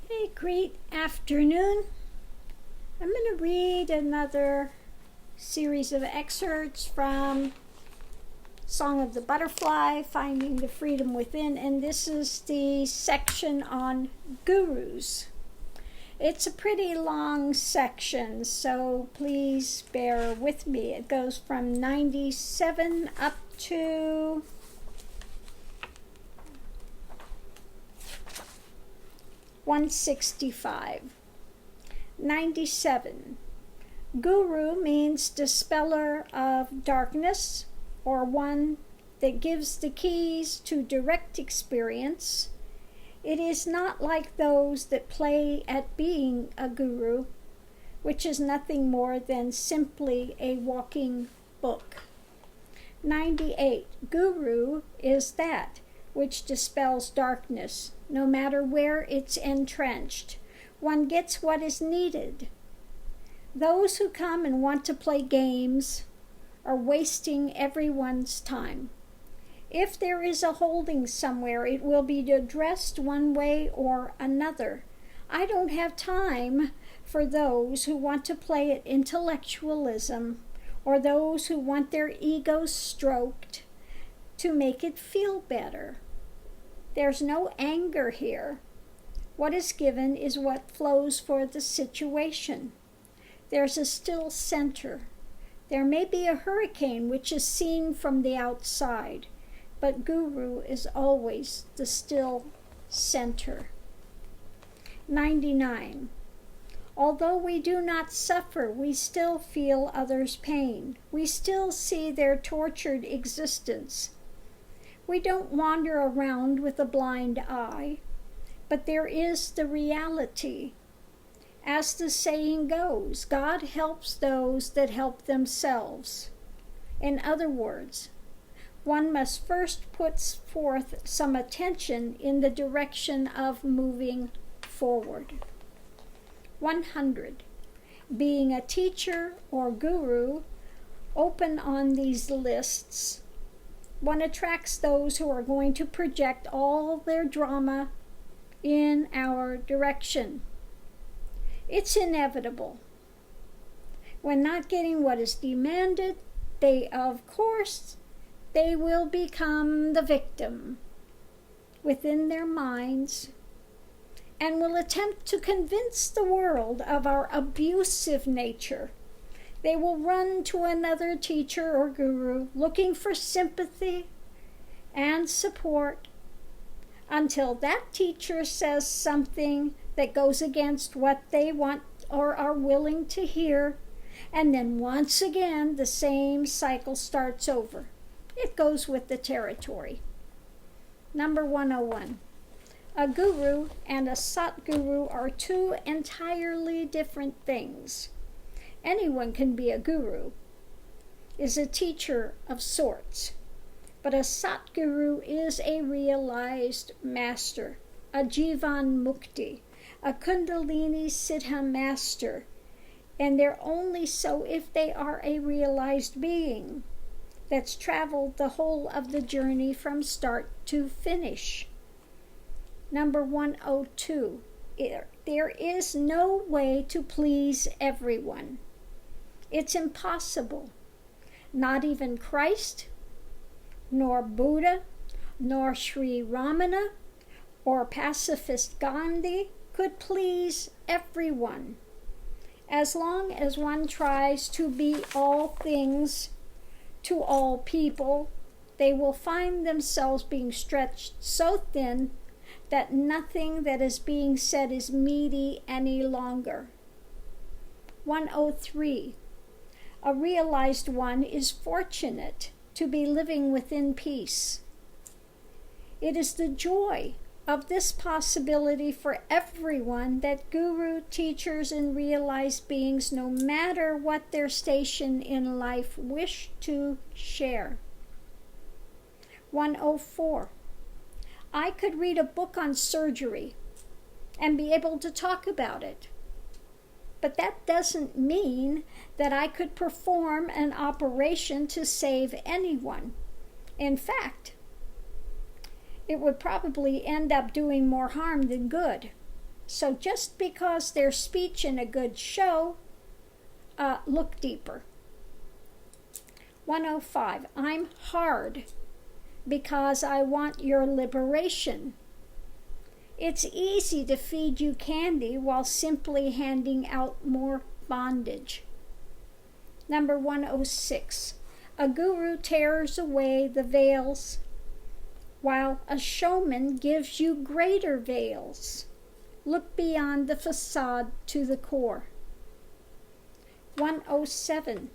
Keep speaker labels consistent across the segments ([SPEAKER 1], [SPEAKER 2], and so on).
[SPEAKER 1] Hey, great afternoon. I'm going to read another series of excerpts from Song of the Butterfly, Finding the Freedom Within, and this is the section on gurus. It's a pretty long section, so please bear with me. It goes from 97 up to 165. 97. Guru means dispeller of darkness, or one that gives the keys to direct experience. It is not like those that play at being a guru, which is nothing more than simply a walking book. 98. Guru is that which dispels darkness, no matter where it's entrenched. One gets what is needed. Those who come and want to play games are wasting everyone's time. If there is a holding somewhere, it will be addressed one way or another. I don't have time for those who want to play at intellectualism or those who want their egos stroked to make it feel better. There's no anger here. What is given is what flows for the situation. There's a still center. There may be a hurricane which is seen from the outside, but Guru is always the still center. 99. Although we do not suffer, we still feel others' pain. We still see their tortured existence. We don't wander around with a blind eye, but there is the reality. As the saying goes, God helps those that help themselves. In other words, one must first put forth some attention in the direction of moving forward. 100. Being a teacher or guru, open on these lists, one attracts those who are going to project all their drama in our direction. It's inevitable. When not getting what is demanded, they will become the victim within their minds and will attempt to convince the world of our abusive nature. They will run to another teacher or guru looking for sympathy and support until that teacher says something that goes against what they want or are willing to hear, and then once again the same cycle starts over. It goes with the territory. Number 101. A guru and a Satguru are two entirely different things. Anyone can be a guru, is a teacher of sorts, but a Satguru is a realized master, a Jivan Mukti, a Kundalini Siddha master, and they're only so if they are a realized being that's traveled the whole of the journey from start to finish. Number 102. There is no way to please everyone. It's impossible. Not even Christ, nor Buddha, nor Sri Ramana, or pacifist Gandhi could please everyone. As long as one tries to be all things to all people, they will find themselves being stretched so thin that nothing that is being said is meaty any longer. 103. A realized one is fortunate to be living within peace. It is the joy of this possibility for everyone that guru, teachers, and realized beings, no matter what their station in life, wish to share. 104. I could read a book on surgery and be able to talk about it. But that doesn't mean that I could perform an operation to save anyone. In fact, it would probably end up doing more harm than good. So just because there's speech in a good show, look deeper. 105, I'm hard because I want your liberation. It's easy to feed you candy while simply handing out more bondage. Number 106, a guru tears away the veils, while a showman gives you greater veils. Look beyond the facade to the core. 107,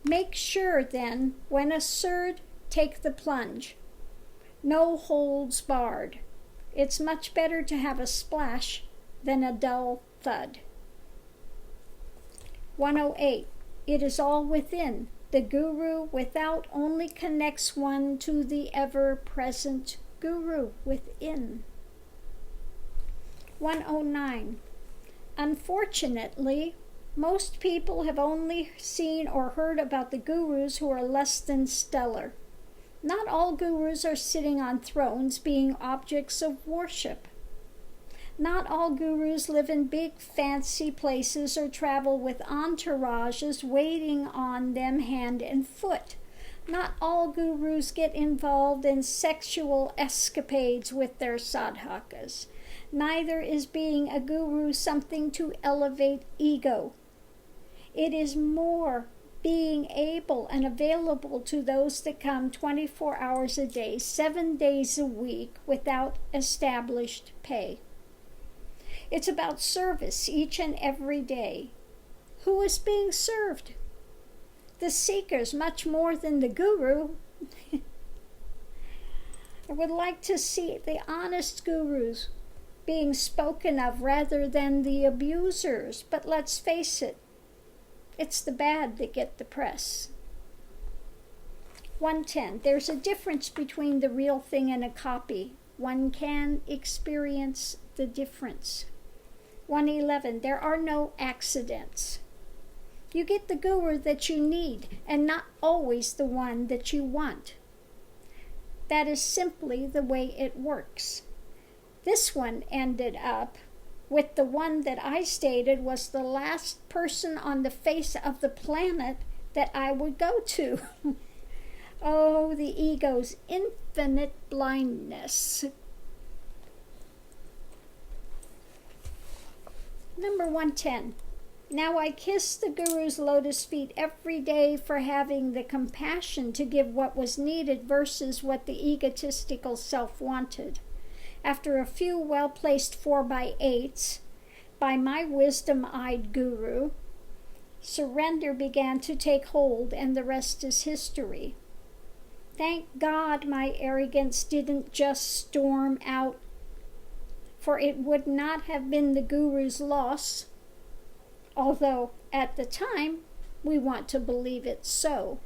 [SPEAKER 1] make sure then, when assured, take the plunge. No holds barred. It's much better to have a splash than a dull thud. 108, it is all within. The guru without only connects one to the ever-present guru within. 109, unfortunately, most people have only seen or heard about the gurus who are less than stellar. Not all gurus are sitting on thrones being objects of worship. Not all gurus live in big fancy places or travel with entourages waiting on them hand and foot. Not all gurus get involved in sexual escapades with their sadhakas. Neither is being a guru something to elevate ego. It is more being able and available to those that come 24 hours a day, 7 days a week without established pay. It's about service each and every day. Who is being served? The seekers, much more than the guru. I would like to see the honest gurus being spoken of rather than the abusers, but let's face it, it's the bad that get the press. 110, there's a difference between the real thing and a copy. One can experience the difference. 111, there are no accidents. You get the guru that you need and not always the one that you want. That is simply the way it works. This one ended up with the one that I stated was the last person on the face of the planet that I would go to. Oh, the ego's infinite blindness. Number 110. Now I kiss the guru's lotus feet every day for having the compassion to give what was needed versus what the egotistical self wanted. After a few well-placed 4x8s by my wisdom-eyed guru, surrender began to take hold, and the rest is history. Thank God my arrogance didn't just storm out, for it would not have been the guru's loss, although at the time we want to believe it so.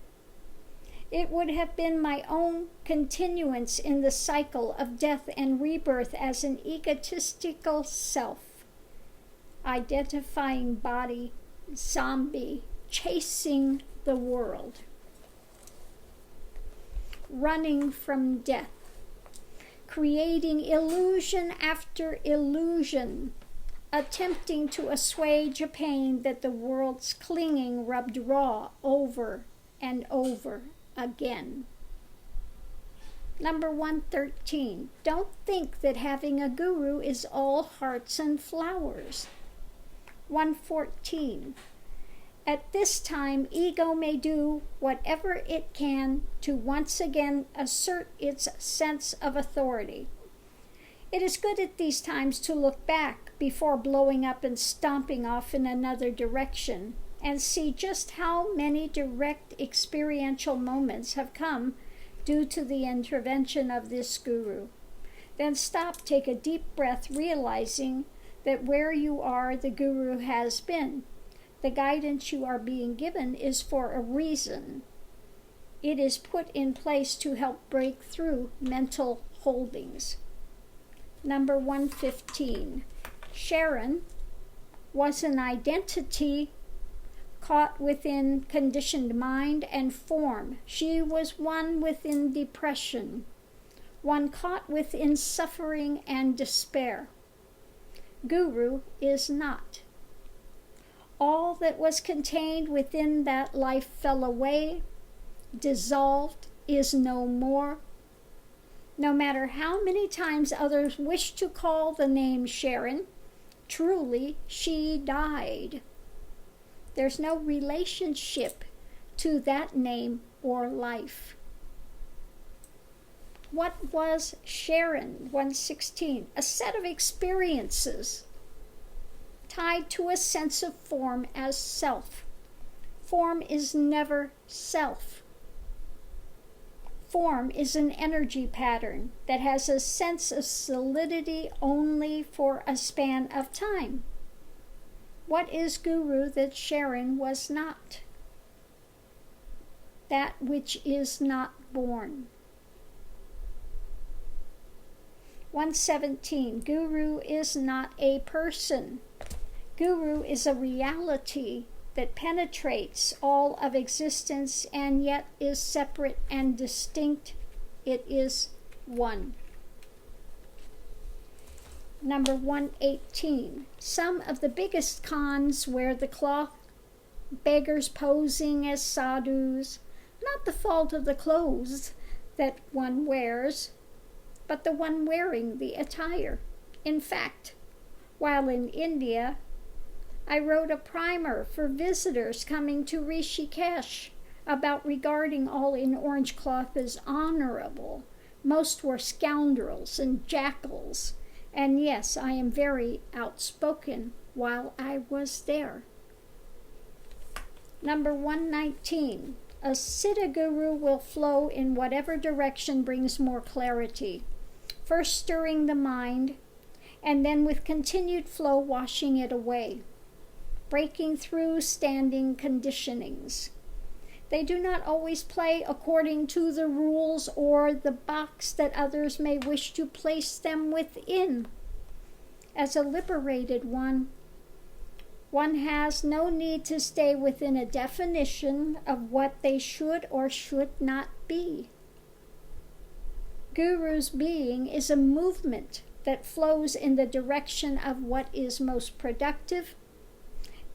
[SPEAKER 1] It would have been my own continuance in the cycle of death and rebirth as an egotistical self, identifying body, zombie, chasing the world, running from death, creating illusion after illusion, attempting to assuage a pain that the world's clinging rubbed raw over and over again. Number 113, don't think that having a guru is all hearts and flowers. 114, at this time, ego may do whatever it can to once again assert its sense of authority. It is good at these times to look back before blowing up and stomping off in another direction and see just how many direct experiential moments have come due to the intervention of this guru. Then stop, take a deep breath, realizing that where you are, the guru has been. The guidance you are being given is for a reason. It is put in place to help break through mental holdings. Number 115, Sharon was an identity caught within conditioned mind and form. She was one within depression, one caught within suffering and despair. Guru is not. All that was contained within that life fell away, dissolved, is no more. No matter how many times others wish to call the name Sharon, truly she died. There's no relationship to that name or life. What was Sharon? 116. A set of experiences tied to a sense of form as self. Form is never self. Form is an energy pattern that has a sense of solidity only for a span of time. What is Guru that Sharon was not? That which is not born. 117. Guru is not a person. Guru is a reality that penetrates all of existence and yet is separate and distinct. It is one. Number 118. Some of the biggest cons wear the cloth, beggars posing as sadhus, not the fault of the clothes that one wears, but the one wearing the attire. In fact, while in India, I wrote a primer for visitors coming to Rishikesh about regarding all in orange cloth as honorable. Most were scoundrels and jackals. And yes, I am very outspoken while I was there. Number 119. A Siddha Guru will flow in whatever direction brings more clarity, first stirring the mind, and then with continued flow washing it away, breaking through standing conditionings. They do not always play according to the rules or the box that others may wish to place them within. As a liberated one has no need to stay within a definition of what they should or should not be. Guru's being is a movement that flows in the direction of what is most productive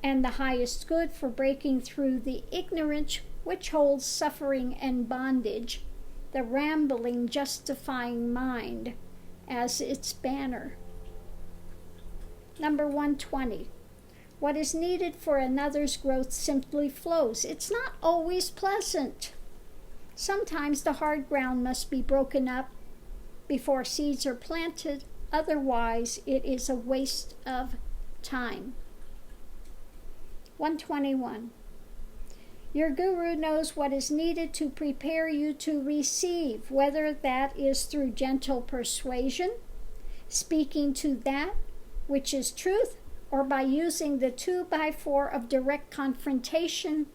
[SPEAKER 1] and the highest good for breaking through the ignorance which holds suffering and bondage, the rambling, justifying mind, as its banner. Number 120. What is needed for another's growth simply flows. It's not always pleasant. Sometimes the hard ground must be broken up before seeds are planted. Otherwise, it is a waste of time. 121. Your guru knows what is needed to prepare you to receive, whether that is through gentle persuasion, speaking to that which is truth, or by using the 2x4 of direct confrontation.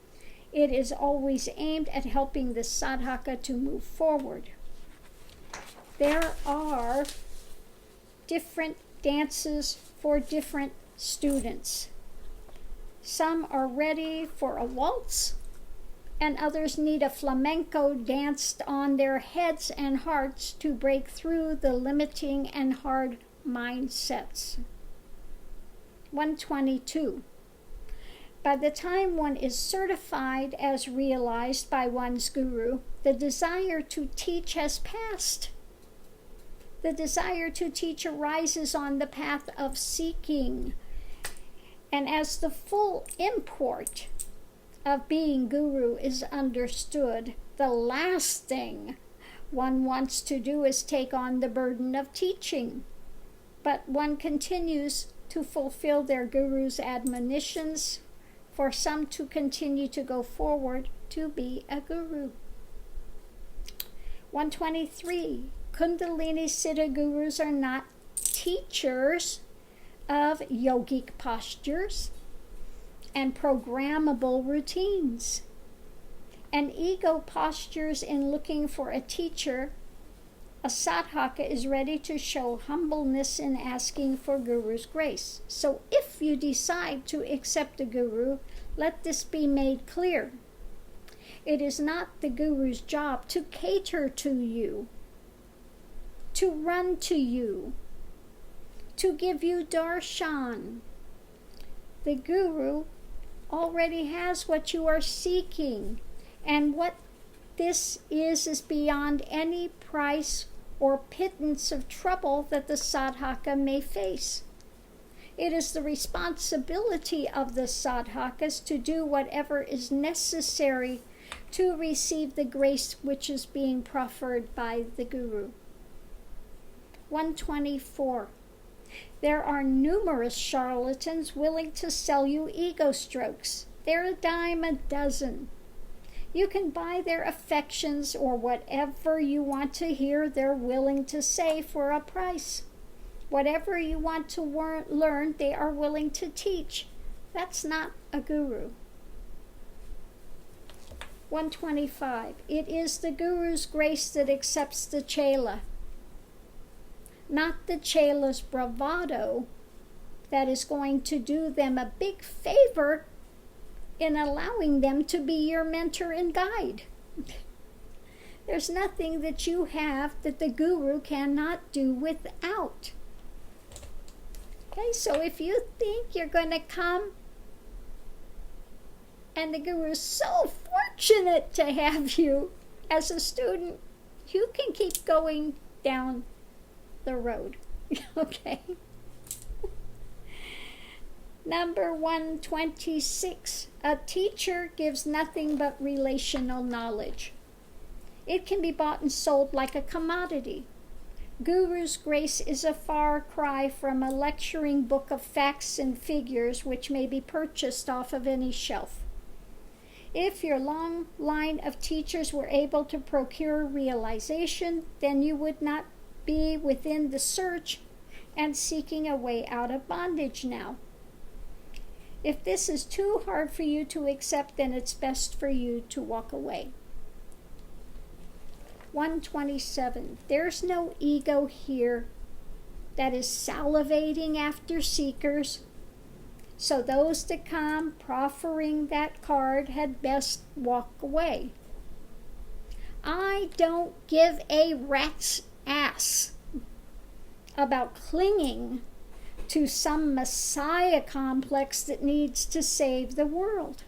[SPEAKER 1] It is always aimed at helping the sadhaka to move forward. There are different dances for different students. Some are ready for a waltz, and others need a flamenco danced on their heads and hearts to break through the limiting and hard mindsets. 122. By the time one is certified as realized by one's guru, the desire to teach has passed. The desire to teach arises on the path of seeking. And as the full import of being guru is understood, the last thing one wants to do is take on the burden of teaching. But one continues to fulfill their guru's admonitions for some to continue to go forward to be a guru. 123. Kundalini Siddha gurus are not teachers of yogic postures and programmable routines. And ego postures in looking for a teacher, a sadhaka is ready to show humbleness in asking for guru's grace. So if you decide to accept a guru, let this be made clear. It is not the guru's job to cater to you, to run to you, to give you darshan. The guru already has what you are seeking, and what this is beyond any price or pittance of trouble that the sadhaka may face. It is the responsibility of the sadhakas to do whatever is necessary to receive the grace which is being proffered by the guru. 124. There are numerous charlatans willing to sell you ego strokes. They're a dime a dozen. You can buy their affections, or whatever you want to hear they're willing to say for a price. Whatever you want to learn, they are willing to teach. That's not a guru. 125. It is the guru's grace that accepts the chela, not the chela's bravado, that is going to do them a big favor in allowing them to be your mentor and guide. There's nothing that you have that the guru cannot do without. Okay, so if you think you're going to come and the guru is so fortunate to have you as a student, you can keep going down the road. Okay? Number 126. A teacher gives nothing but relational knowledge. It can be bought and sold like a commodity. Guru's grace is a far cry from a lecturing book of facts and figures which may be purchased off of any shelf. If your long line of teachers were able to procure realization, then you would not be within the search and seeking a way out of bondage now. If this is too hard for you to accept, then it's best for you to walk away. 127. There's no ego here that is salivating after seekers, so those that come proffering that card had best walk away. I don't give a rat's ass about clinging to some messiah complex that needs to save the world.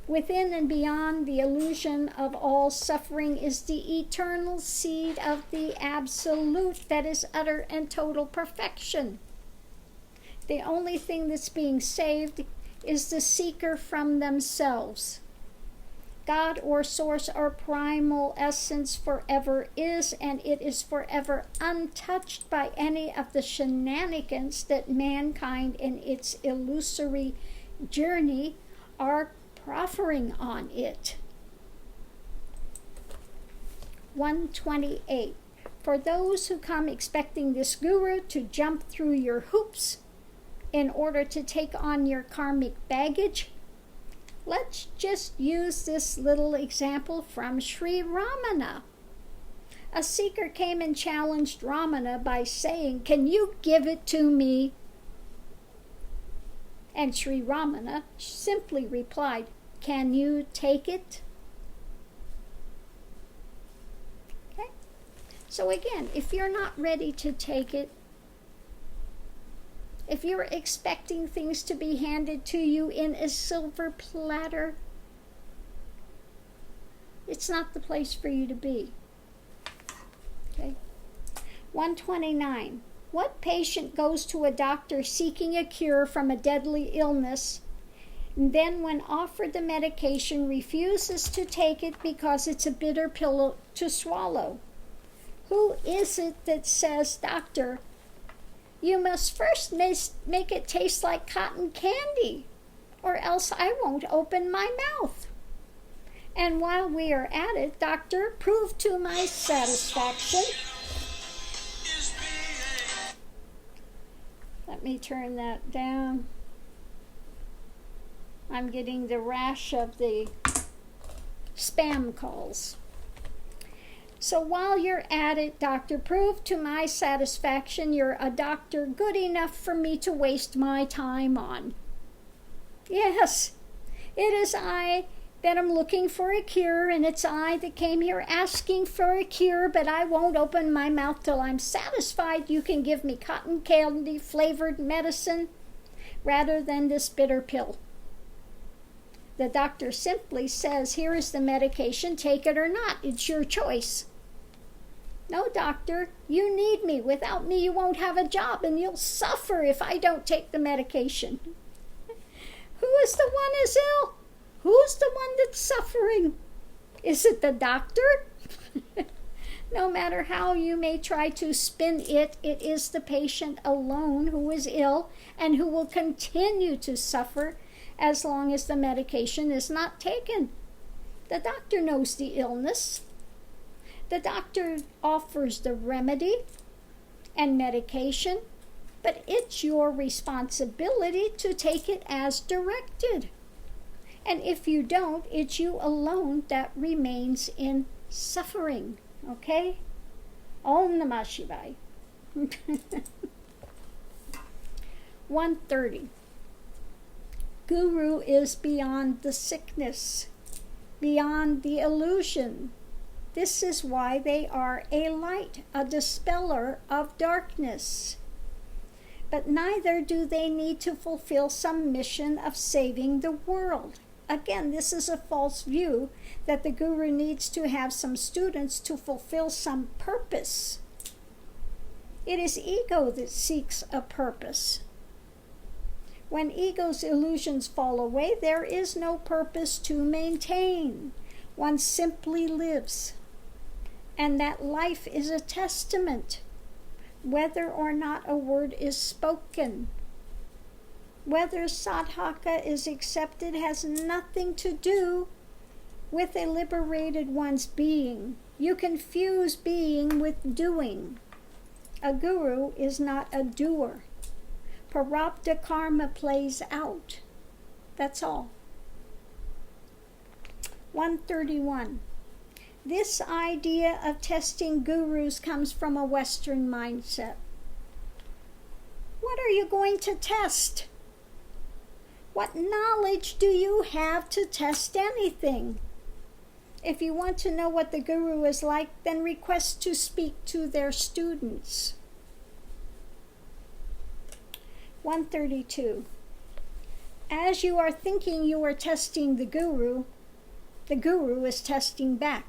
[SPEAKER 1] Within and beyond the illusion of all suffering is the eternal seed of the absolute that is utter and total perfection. The only thing that's being saved is the seeker from themselves. God or Source or primal essence forever is, and it is forever untouched by any of the shenanigans that mankind in its illusory journey are proffering on it. 128. For those who come expecting this guru to jump through your hoops in order to take on your karmic baggage, let's just use this little example from Sri Ramana. A seeker came and challenged Ramana by saying, "Can you give it to me?" And Sri Ramana simply replied, "Can you take it?" Okay? So again, if you're not ready to take it, if you're expecting things to be handed to you in a silver platter, it's not the place for you to be. Okay? 129. What patient goes to a doctor seeking a cure from a deadly illness, and then when offered the medication refuses to take it because it's a bitter pill to swallow? Who is it that says, "Doctor, you must first make it taste like cotton candy, or else I won't open my mouth"? And while we are at it, "Doctor, prove to my satisfaction." Let me turn that down. I'm getting the rash of the spam calls. So while you're at it, "Doctor, prove to my satisfaction you're a doctor good enough for me to waste my time on." Yes, it is I that I'm looking for a cure, and it's I that came here asking for a cure, but I won't open my mouth till I'm satisfied you can give me cotton candy flavored medicine rather than this bitter pill. The doctor simply says, here is the medication, take it or not, it's your choice. No, doctor, you need me. Without me, you won't have a job, and you'll suffer if I don't take the medication. Who is the one who's ill? Who's the one that's suffering? Is it the doctor? No matter how you may try to spin it, it is the patient alone who is ill and who will continue to suffer as long as the medication is not taken. The doctor knows the illness. The doctor offers the remedy and medication, but it's your responsibility to take it as directed. And if you don't, it's you alone that remains in suffering. Okay? Om Namah Shivaya. 130. Guru is beyond the sickness, beyond the illusion. This is why they are a light, a dispeller of darkness. But neither do they need to fulfill some mission of saving the world. Again, this is a false view that the guru needs to have some students to fulfill some purpose. It is ego that seeks a purpose. When ego's illusions fall away, there is no purpose to maintain. One simply lives. And that life is a testament, whether or not a word is spoken. Whether sadhaka is accepted has nothing to do with a liberated one's being. You confuse being with doing. A guru is not a doer. Prarabdha karma plays out. That's all. 131. This idea of testing gurus comes from a Western mindset. What are you going to test? What knowledge do you have to test anything? If you want to know what the guru is like, then request to speak to their students. 132. As you are thinking you are testing the guru is testing back.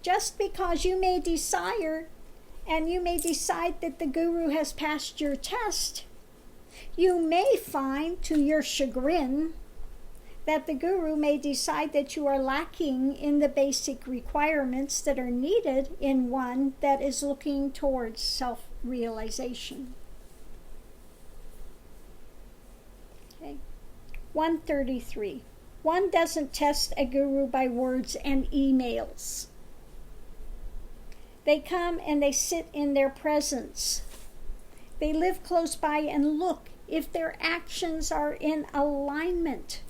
[SPEAKER 1] Just because you may desire and you may decide that the guru has passed your test, you may find, to your chagrin, that the guru may decide that you are lacking in the basic requirements that are needed in one that is looking towards self-realization. Okay. 133. One doesn't test a guru by words and emails. They come and they sit in their presence. They live close by and look if their actions are in alignment.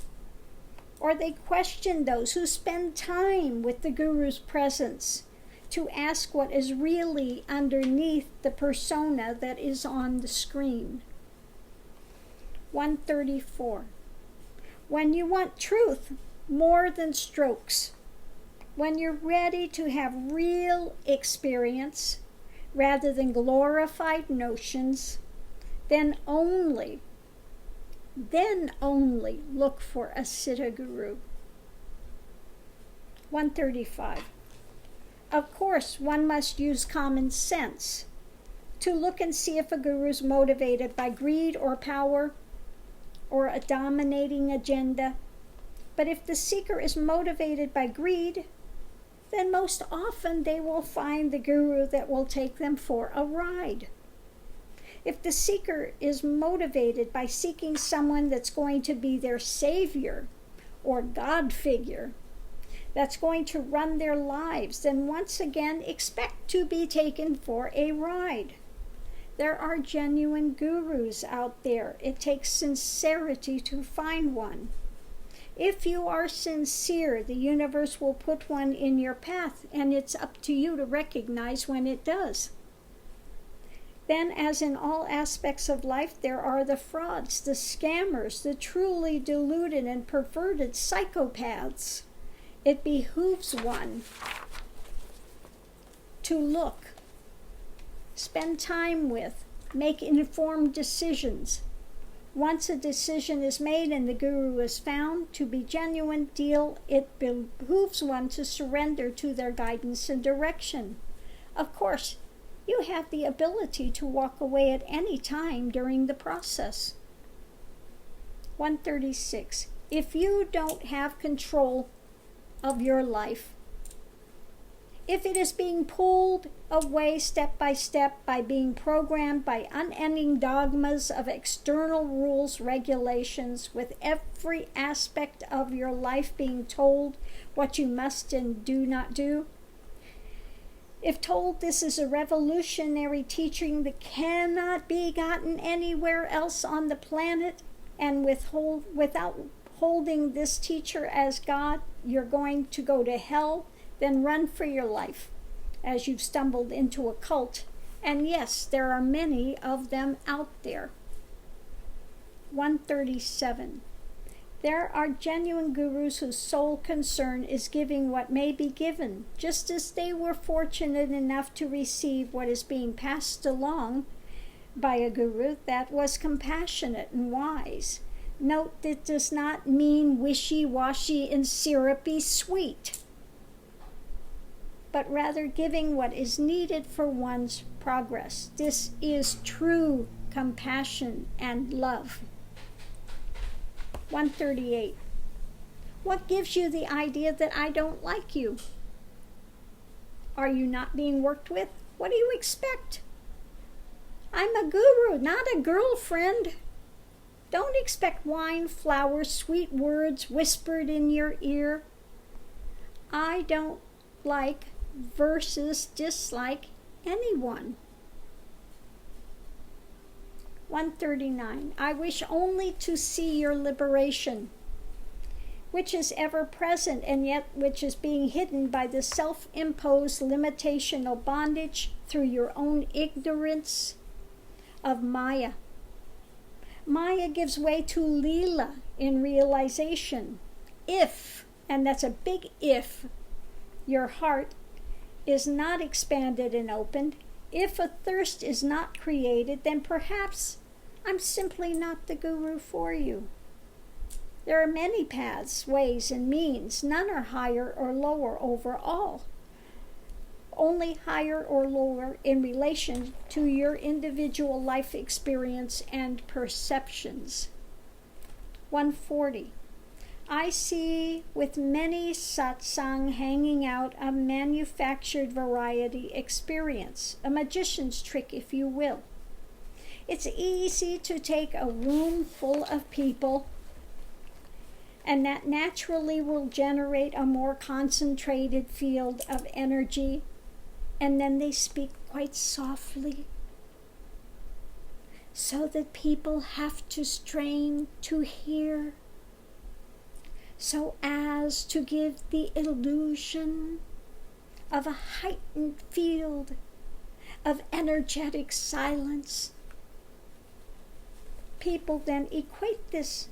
[SPEAKER 1] Or they question those who spend time with the guru's presence to ask what is really underneath the persona that is on the screen. 134. When you want truth more than strokes, when you're ready to have real experience rather than glorified notions, then only look for a Siddha Guru. 135. Of course, one must use common sense to look and see if a guru is motivated by greed or power or a dominating agenda. But if the seeker is motivated by greed, then most often they will find the guru that will take them for a ride. If the seeker is motivated by seeking someone that's going to be their savior or God figure, that's going to run their lives, then once again expect to be taken for a ride. There are genuine gurus out there. It takes sincerity to find one. If you are sincere, the universe will put one in your path, and it's up to you to recognize when it does. Then, as in all aspects of life, there are the frauds, the scammers, the truly deluded and perverted psychopaths. It behooves one to look, spend time with, make informed decisions. Once a decision is made and the guru is found to be genuine deal, it behooves one to surrender to their guidance and direction. Of course, you have the ability to walk away at any time during the process. 136. If you don't have control of your life, if it is being pulled away step by being programmed by unending dogmas of external rules, regulations, with every aspect of your life being told what you must and do not do, if told this is a revolutionary teaching that cannot be gotten anywhere else on the planet, and without holding this teacher as God, you're going to go to hell, then run for your life, as you've stumbled into a cult. And yes, there are many of them out there. 137. There are genuine gurus whose sole concern is giving what may be given, just as they were fortunate enough to receive what is being passed along by a guru that was compassionate and wise. Note that does not mean wishy-washy and syrupy sweet, but rather giving what is needed for one's progress. This is true compassion and love. 138. What gives you the idea that I don't like you? Are you not being worked with? What do you expect? I'm a guru, not a girlfriend. Don't expect wine, flowers, sweet words whispered in your ear. I don't like versus dislike anyone. 139. I wish only to see your liberation, which is ever present and yet which is being hidden by the self-imposed limitational bondage through your own ignorance of Maya. Maya gives way to Leela in realization. If, and that's a big if, your heart is not expanded and opened, if a thirst is not created, then perhaps I'm simply not the guru for you. There are many paths, ways, and means. None are higher or lower overall. Only higher or lower in relation to your individual life experience and perceptions. 140. I see with many satsang hanging out a manufactured variety experience, a magician's trick, if you will. It's easy to take a room full of people, and that naturally will generate a more concentrated field of energy, and then they speak quite softly, so that people have to strain to hear, so as to give the illusion of a heightened field of energetic silence. People then equate this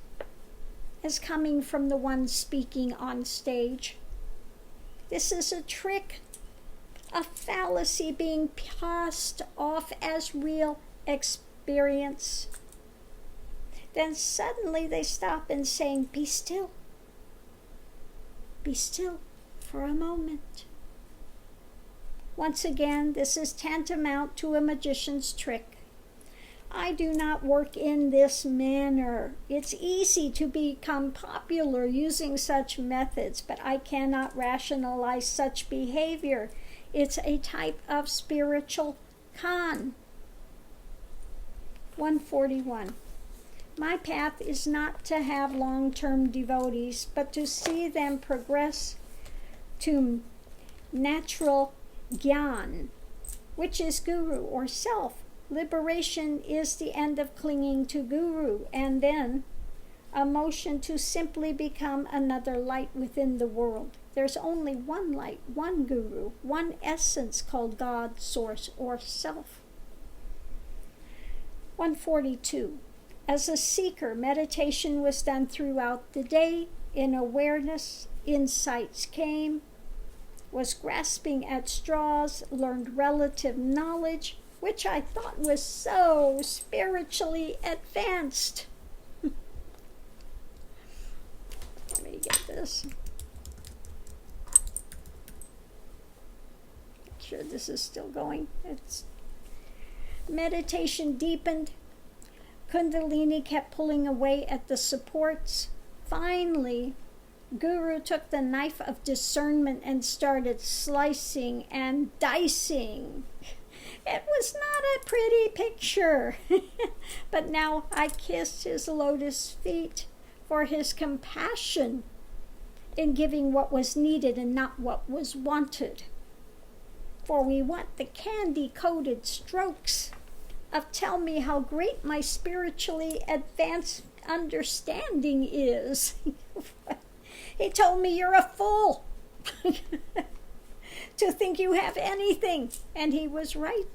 [SPEAKER 1] as coming from the one speaking on stage. This is a trick, a fallacy being passed off as real experience. Then suddenly they stop and saying, be still. Be still for a moment. Once again, this is tantamount to a magician's trick. I do not work in this manner. It's easy to become popular using such methods, but I cannot rationalize such behavior. It's a type of spiritual con. 141. My path is not to have long-term devotees, but to see them progress to natural jnana, which is guru or self. Liberation is the end of clinging to guru, and then a motion to simply become another light within the world. There's only one light, one guru, one essence called God, Source, or Self. 142. As a seeker, meditation was done throughout the day. In awareness, insights came, was grasping at straws, learned relative knowledge, which I thought was so spiritually advanced. Let me get this. Make sure this is still going. It's meditation deepened. Kundalini kept pulling away at the supports. Finally, Guru took the knife of discernment and started slicing and dicing. It was not a pretty picture. But now I kissed his lotus feet for his compassion in giving what was needed and not what was wanted. For we want the candy-coated strokes of tell me how great my spiritually advanced understanding is. He told me you're a fool to think you have anything, and he was right.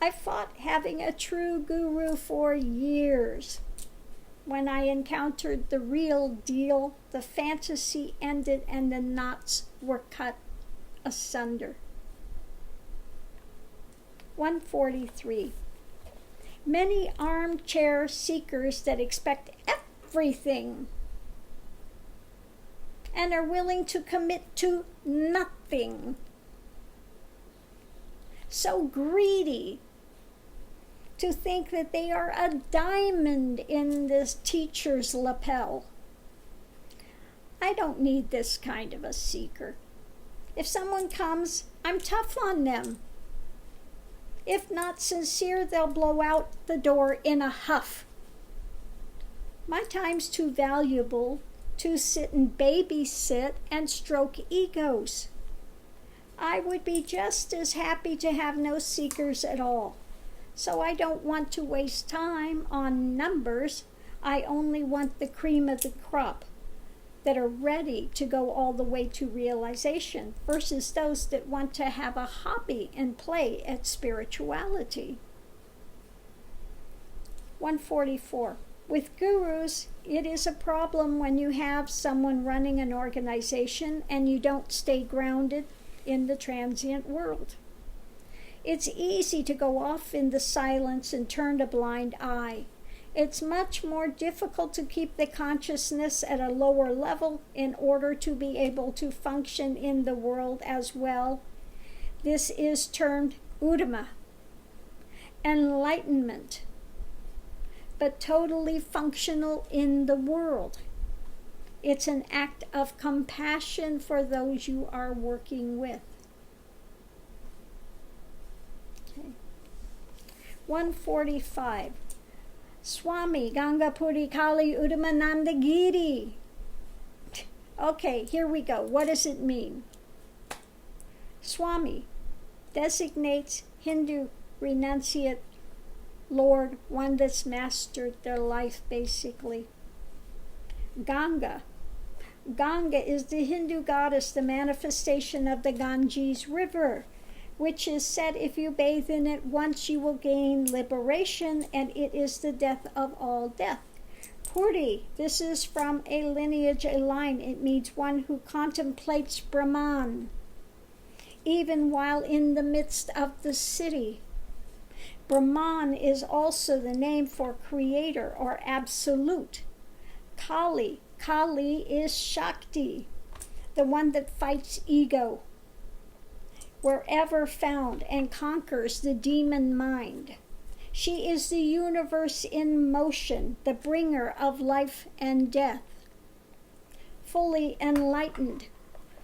[SPEAKER 1] I fought having a true guru for years. When I encountered the real deal, the fantasy ended and the knots were cut asunder. 143. Many armchair seekers that expect everything and are willing to commit to nothing. So greedy to think that they are a diamond in this teacher's lapel. I don't need this kind of a seeker. If someone comes, I'm tough on them. If not sincere, they'll blow out the door in a huff. My time's too valuable to sit and babysit and stroke egos. I would be just as happy to have no seekers at all. So I don't want to waste time on numbers. I only want the cream of the crop that are ready to go all the way to realization versus those that want to have a hobby and play at spirituality. 144. With gurus, it is a problem when you have someone running an organization and you don't stay grounded in the transient world. It's easy to go off in the silence and turn a blind eye. It's much more difficult to keep the consciousness at a lower level in order to be able to function in the world as well. This is termed Uddhama, enlightenment, but totally functional in the world. It's an act of compassion for those you are working with. Okay. 145. Swami Ganga Kali Uddhamananda Giri. Okay, here we go. What does it mean? Swami designates Hindu renunciate Lord, one that's mastered their life basically. Ganga. Ganga is the Hindu goddess, the manifestation of the Ganges River, which is said if you bathe in it once you will gain liberation, and it is the death of all death. Puri, this is from a lineage, a line. It means one who contemplates Brahman, even while in the midst of the city. Brahman is also the name for creator or absolute. Kali. Kali is Shakti, the one that fights ego, wherever found, and conquers the demon mind. She is the universe in motion, the bringer of life and death. Fully enlightened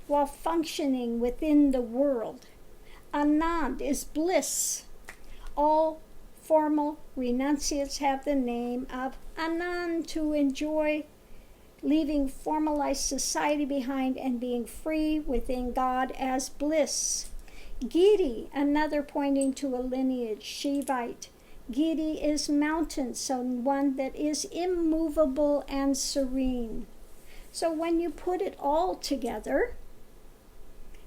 [SPEAKER 1] while functioning within the world. Anand is bliss. All formal renunciates have the name of Anand, to enjoy leaving formalized society behind and being free within God as bliss. Giri, another pointing to a lineage, Shivite. Giri is mountain, so one that is immovable and serene. So when you put it all together,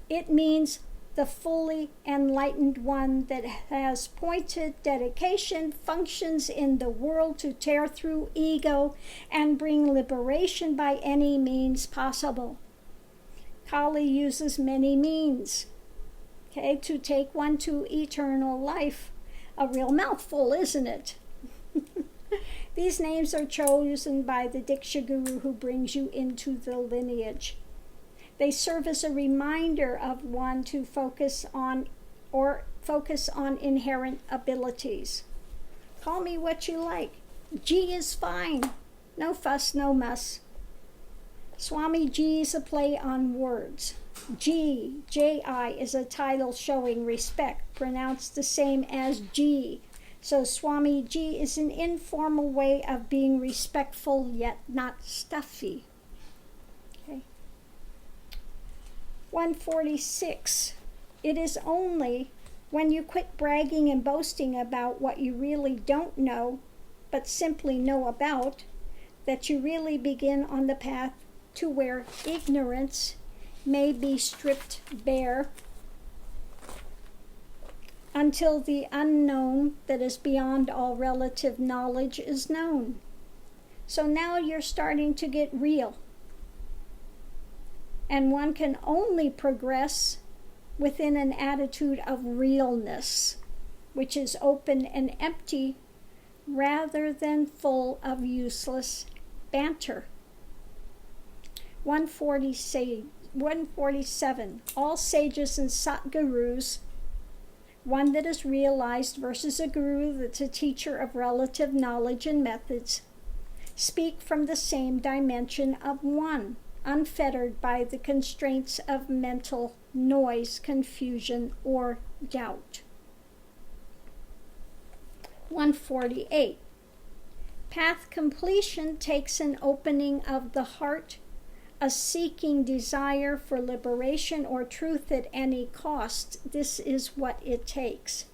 [SPEAKER 1] it means the fully enlightened one that has pointed dedication, functions in the world to tear through ego and bring liberation by any means possible. Kali uses many means, to take one to eternal life. A real mouthful, isn't it? These names are chosen by the Diksha Guru who brings you into the lineage. They serve as a reminder of one to focus on inherent abilities. Call me what you like. G is fine. No fuss, no muss. Swami G is a play on words. J-I is a title showing respect, pronounced the same as G. So Swami G is an informal way of being respectful yet not stuffy. 146. It is only when you quit bragging and boasting about what you really don't know, but simply know about, that you really begin on the path to where ignorance may be stripped bare until the unknown that is beyond all relative knowledge is known. So now you're starting to get real. And one can only progress within an attitude of realness, which is open and empty rather than full of useless banter. 147. All sages and Satgurus, one that is realized versus a guru that's a teacher of relative knowledge and methods, speak from the same dimension of one, unfettered by the constraints of mental noise, confusion, or doubt. 148. Path completion takes an opening of the heart, a seeking desire for liberation or truth at any cost. This is what it takes.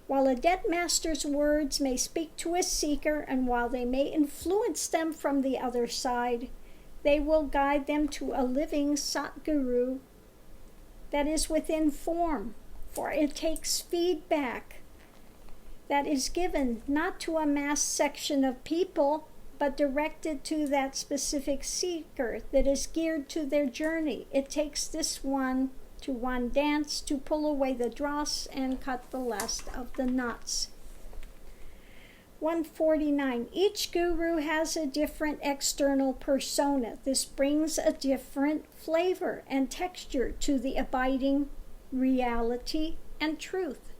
[SPEAKER 1] While a dead master's words may speak to a seeker, and while they may influence them from the other side, they will guide them to a living Satguru that is within form, for it takes feedback that is given not to a mass section of people, but directed to that specific seeker that is geared to their journey. It takes this one to one dance to pull away the dross and cut the last of the knots. 149. Each guru has a different external persona. This brings a different flavor and texture to the abiding reality and truth.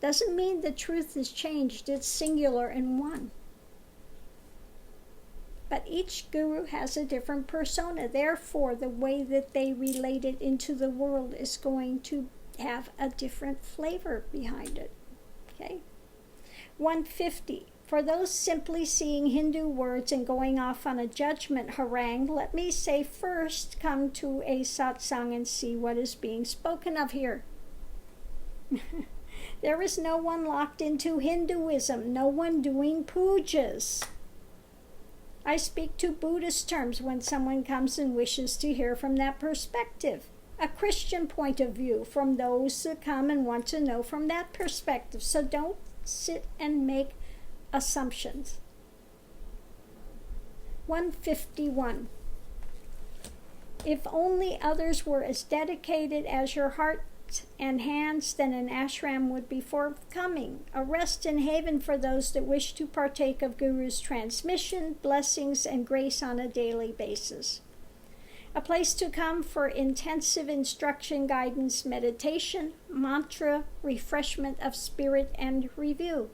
[SPEAKER 1] Doesn't mean the truth is changed, it's singular in one. But each guru has a different persona. Therefore, the way that they relate it into the world is going to have a different flavor behind it. 150. For those simply seeing Hindu words and going off on a judgment harangue, let me say first, come to a satsang and see what is being spoken of here. There is no one locked into Hinduism, no one doing pujas. I speak to Buddhist terms when someone comes and wishes to hear from that perspective. A Christian point of view from those that come and want to know from that perspective. So don't sit and make assumptions. 151. If only others were as dedicated as your heart and hands, then an ashram would be forthcoming, a rest and haven for those that wish to partake of Guru's transmission, blessings, and grace on a daily basis. A place to come for intensive instruction, guidance, meditation, mantra, refreshment of spirit, and review.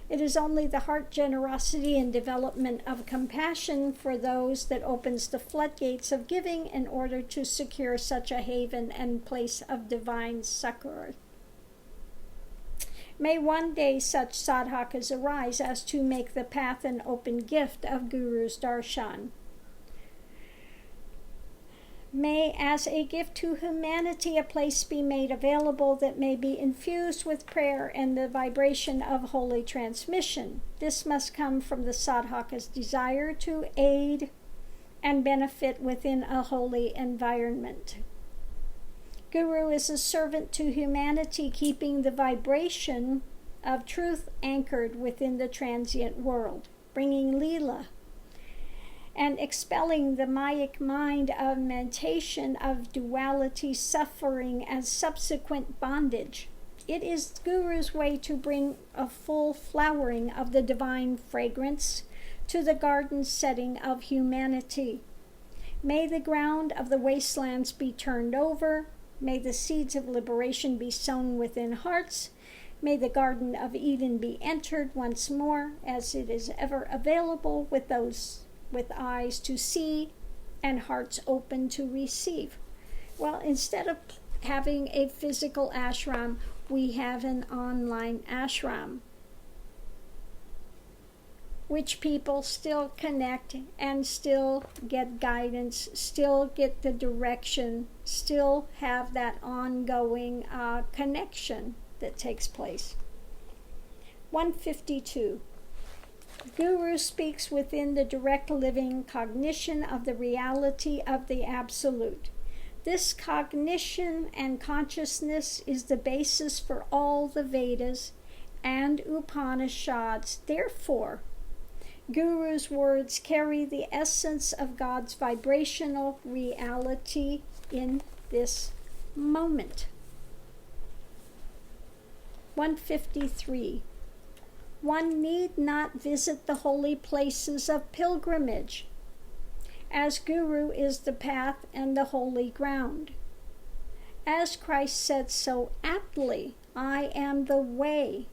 [SPEAKER 1] It is only the heart generosity and development of compassion for those that opens the floodgates of giving in order to secure such a haven and place of divine succor. May one day such sadhakas arise as to make the path an open gift of Guru's darshan. May, as a gift to humanity, a place be made available that may be infused with prayer and the vibration of holy transmission. This must come from the sadhaka's desire to aid and benefit within a holy environment. Guru is a servant to humanity, keeping the vibration of truth anchored within the transient world, bringing Leela and expelling the Mayic mind of mentation of duality, suffering, and subsequent bondage. It is Guru's way to bring a full flowering of the divine fragrance to the garden setting of humanity. May the ground of the wastelands be turned over. May the seeds of liberation be sown within hearts. May the Garden of Eden be entered once more, as it is ever available with those with eyes to see and hearts open to receive. Well, instead of having a physical ashram, we have an online ashram, which people still connect and still get guidance, still get the direction, still have that ongoing connection that takes place. 152. Guru speaks within the direct living cognition of the reality of the Absolute. This cognition and consciousness is the basis for all the Vedas and Upanishads. Therefore, Guru's words carry the essence of God's vibrational reality in this moment. 153. One need not visit the holy places of pilgrimage, as Guru is the path and the holy ground. As Christ said so aptly, I am the way,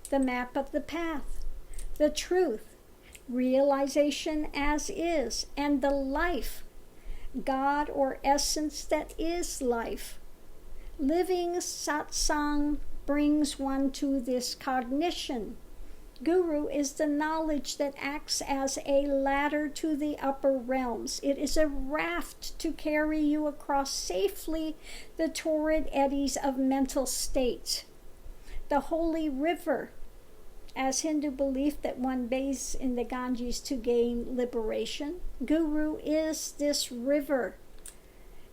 [SPEAKER 1] the map of the path, the truth, realization as is, and the life, God or essence that is life. Living satsang brings one to this cognition. Guru is the knowledge that acts as a ladder to the upper realms. It is a raft to carry you across safely the torrid eddies of mental states. The holy river, as Hindu belief that one bathes in the Ganges to gain liberation, Guru is this river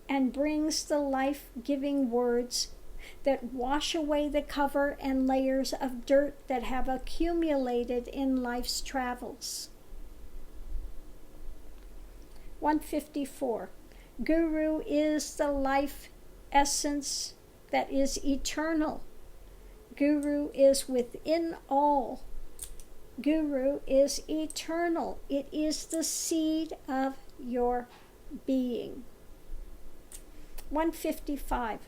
[SPEAKER 1] and brings the life-giving words that wash away the cover and layers of dirt that have accumulated in life's travels. 154. Guru is the life essence that is eternal. Guru is within all. Guru is eternal. It is the seed of your being. 155.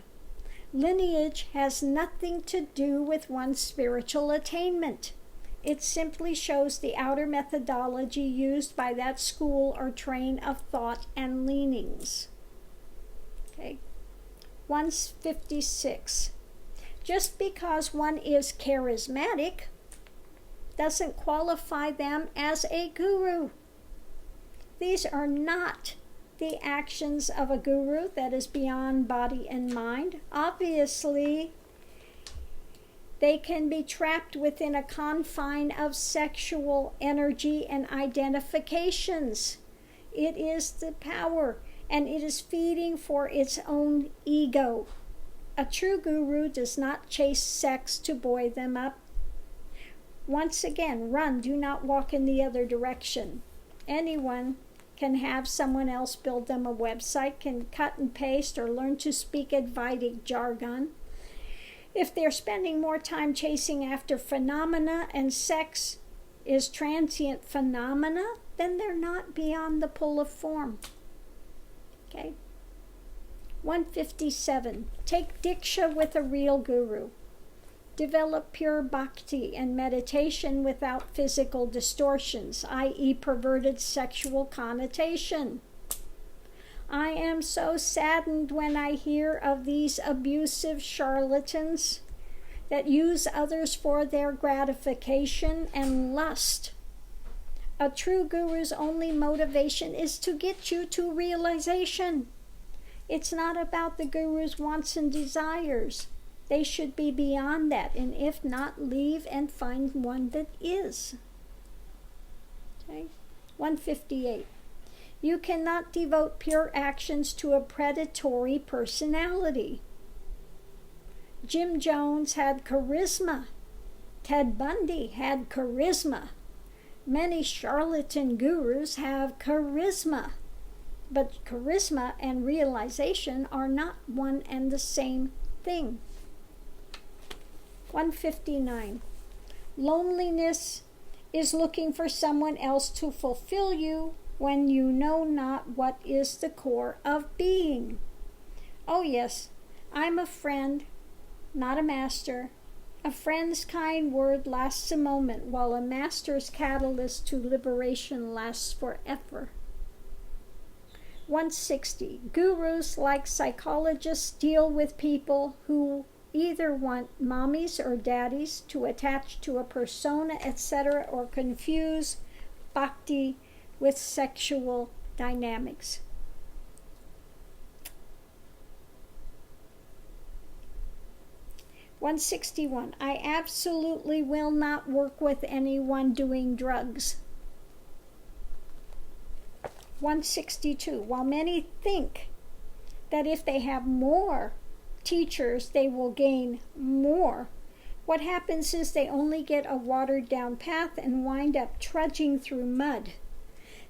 [SPEAKER 1] Lineage has nothing to do with one's spiritual attainment. It simply shows the outer methodology used by that school or train of thought and leanings. Okay. 156. Just because one is charismatic doesn't qualify them as a guru. These are not the actions of a guru that is beyond body and mind. Obviously, they can be trapped within a confine of sexual energy and identifications. It is the power, and it is feeding for its own ego. A true guru does not chase sex to buoy them up. Once again, run, do not walk in the other direction. Anyone can have someone else build them a website, can cut and paste or learn to speak Advaitic jargon. If they're spending more time chasing after phenomena and sex is transient phenomena, then they're not beyond the pull of form. Okay. 157. Take Diksha with a real guru. Develop pure bhakti and meditation without physical distortions, i.e. perverted sexual connotation. I am so saddened when I hear of these abusive charlatans that use others for their gratification and lust. A true guru's only motivation is to get you to realization. It's not about the guru's wants and desires. They should be beyond that, and if not, leave and find one that is. Okay? 158. You cannot devote pure actions to a predatory personality. Jim Jones had charisma. Ted Bundy had charisma. Many charlatan gurus have charisma. But charisma and realization are not one and the same thing. 159. Loneliness is looking for someone else to fulfill you when you know not what is the core of being. Oh yes, I'm a friend, not a master. A friend's kind word lasts a moment, while a master's catalyst to liberation lasts forever. 160. Gurus, like psychologists, deal with people who either want mommies or daddies to attach to a persona, etc., or confuse bhakti with sexual dynamics. $161. I absolutely will not work with anyone doing drugs. 162. While many think that if they have more teachers, they will gain more, what happens is they only get a watered-down path and wind up trudging through mud.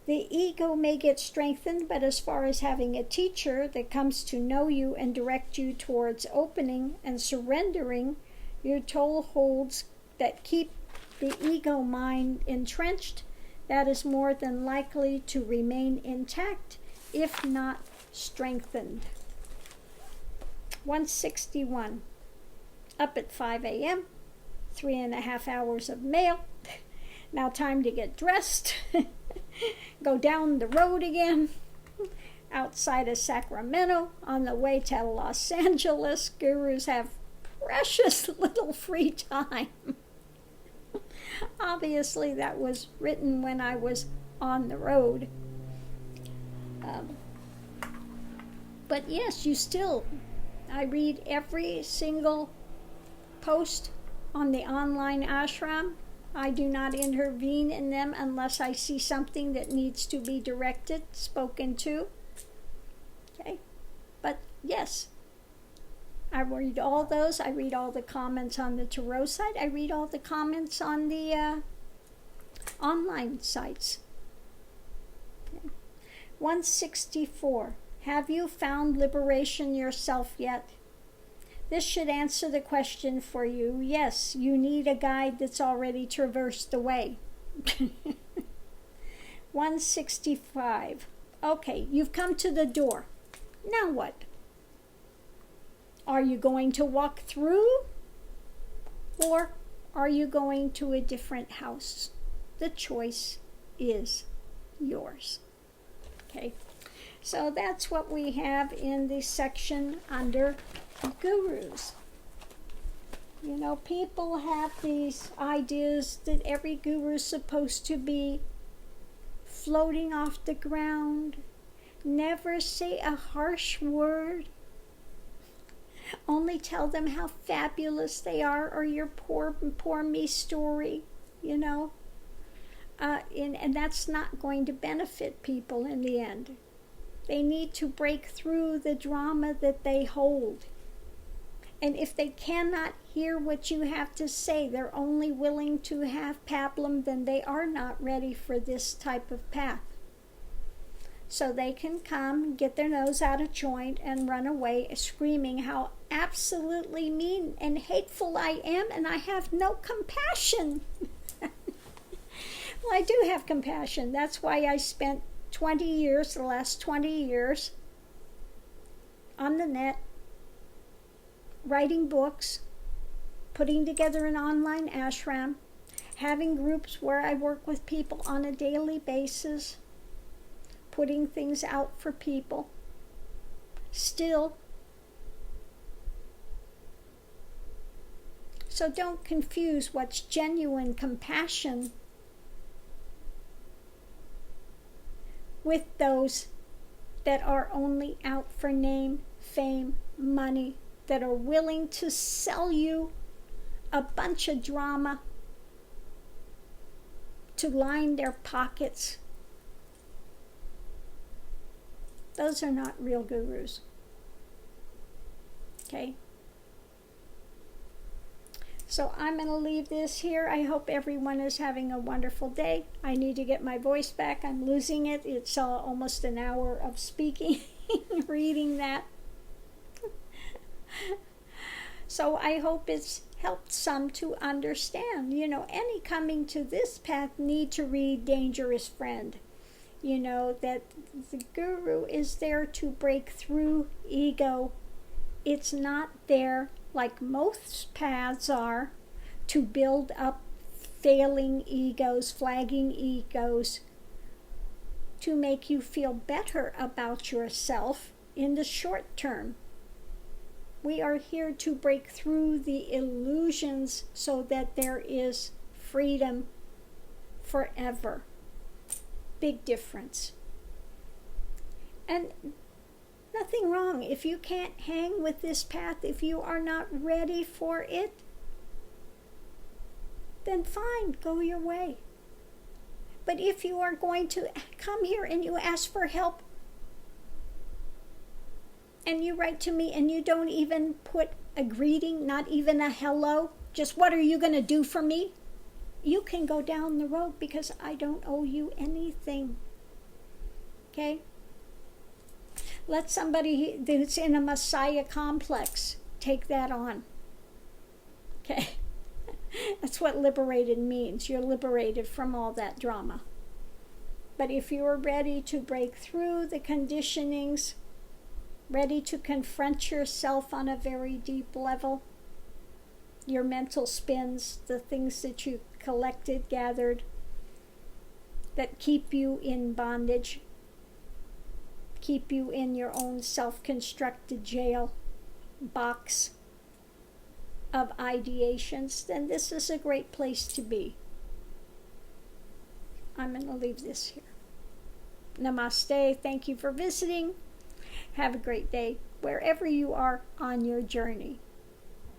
[SPEAKER 1] The ego may get strengthened, but as far as having a teacher that comes to know you and direct you towards opening and surrendering, your toll holds that keep the ego mind entrenched. That is more than likely to remain intact, if not strengthened. 161. Up at 5 a.m., 3.5 hours of mail. Now time to get dressed. Go down the road again. Outside of Sacramento, on the way to Los Angeles, gurus have precious little free time. Obviously, that was written when I was on the road. But yes, I read every single post on the online ashram. I do not intervene in them unless I see something that needs to be directed, spoken to. Okay? But yes, I read all those. I read all the comments on the tarot site. I read all the comments on the online sites. Okay. 164. Have you found liberation yourself yet? This should answer the question for you. Yes, you need a guide that's already traversed the way. 165. Okay, you've come to the door. Now what? Are you going to walk through? Or are you going to a different house? The choice is yours. Okay, so that's what we have in the section under gurus. You know, people have these ideas that every guru is supposed to be floating off the ground, never say a harsh word, only tell them how fabulous they are, or your poor me story, you know. And that's not going to benefit people in the end. They need to break through the drama that they hold. And if they cannot hear what you have to say, they're only willing to have pablum, then they are not ready for this type of path. So they can come, get their nose out of joint, and run away screaming how absolutely mean and hateful I am, and I have no compassion. Well, I do have compassion. That's why I spent the last 20 years, on the net, writing books, putting together an online ashram, having groups where I work with people on a daily basis, putting things out for people. Still. So don't confuse what's genuine compassion with those that are only out for name, fame, money, that are willing to sell you a bunch of drama to line their pockets. Those are not real gurus. Okay? So I'm going to leave this here. I hope everyone is having a wonderful day. I need to get my voice back. I'm losing it. It's almost an hour of speaking, reading that. So I hope it's helped some to understand. Any coming to this path need to read Dangerous Friend. That the guru is there to break through ego. It's not there, like most paths are, to build up failing egos, flagging egos, to make you feel better about yourself in the short term. We are here to break through the illusions so that there is freedom forever. Big difference. And nothing wrong. If you can't hang with this path, if you are not ready for it, then fine, go your way. But if you are going to come here and you ask for help, and you write to me and you don't even put a greeting, not even a hello, just what are you going to do for me? You can go down the road because I don't owe you anything. Okay? Let somebody that's in a Messiah complex take that on. Okay? That's what liberated means. You're liberated from all that drama. But if you're ready to break through the conditionings, ready to confront yourself on a very deep level, your mental spins, the things that you collected, gathered, that keep you in bondage, keep you in your own self-constructed jail box of ideations, then this is a great place to be. I'm going to leave this here. Namaste. Thank you for visiting. Have a great day wherever you are on your journey.